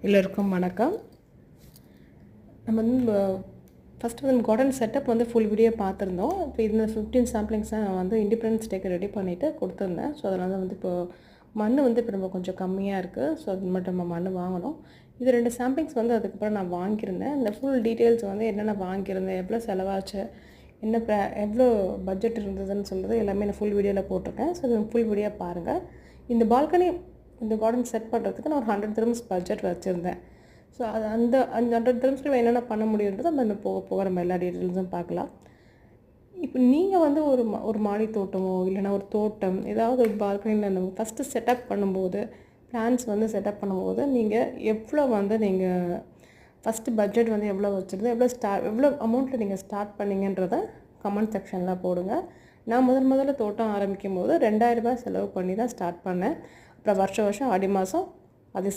எல்லோருக்கும் வணக்கம். நம்ம வந்து ஃபஸ்ட்டு வந்து கார்டன் செட்டப் வந்து ஃபுல் வீடியோ பார்த்துருந்தோம். இப்போ இந்த 15 சாம்பிளிங்ஸை நான் வந்து இண்டிபெண்டன்ஸ் டேக்கு ரெடி பண்ணிவிட்டு கொடுத்துருந்தேன். ஸோ அதனால் வந்து இப்போது மண் வந்து இப்போ நம்ம கொஞ்சம் கம்மியாக இருக்குது. ஸோ அது மட்டும் நம்ம மண் வாங்கணும். இது 2 சாம்பிளிங்ஸ் வந்து அதுக்கப்புறம் நான் வாங்கியிருந்தேன். இந்த ஃபுல் டீட்டெயில்ஸ் வந்து என்னென்ன வாங்கியிருந்தேன், எவ்வளோ செலவாச்சு, என்ன எவ்வளோ பட்ஜெட் இருந்ததுன்னு சொல்கிறது எல்லாமே நான் ஃபுல் வீடியோவில் போட்டிருக்கேன். ஸோ ஃபுல் வீடியோ பாருங்கள். இந்த பால்கனி இந்த கார்டன் செட் பண்ணுறதுக்கு நான் ஒரு 100 dirhams பட்ஜெட் வச்சுருந்தேன். ஸோ அது அந்த 100 dirhamஸ்ல என்னென்ன பண்ண முடியுன்றது நம்ம போக போக நம்ம எல்லா டீட்டெயில்ஸும் பார்க்கலாம். இப்போ நீங்கள் வந்து ஒரு மாடி தோட்டமோ இல்லைனா ஒரு தோட்டம் ஏதாவது ஒரு பால்கனியில் நம்ம ஃபஸ்ட்டு செட்டப் பண்ணும்போது பிளான்ஸ் வந்து செட்டப் பண்ணும்போது நீங்கள் எவ்வளோ வந்து நீங்கள் ஃபஸ்ட்டு பட்ஜெட் வந்து எவ்வளோ வச்சுருந்து எவ்வளோ அமௌண்ட்டில் நீங்கள் ஸ்டார்ட் பண்ணிங்கன்றதை கமெண்ட் செக்ஷனில் போடுங்க. நான் முதல்ல தோட்டம் ஆரம்பிக்கும் போது 2000 ரூபாய் செலவு பண்ணி தான் ஸ்டார்ட் பண்ணேன். அப்புறம் வருஷம் ஆடி மாதம் அது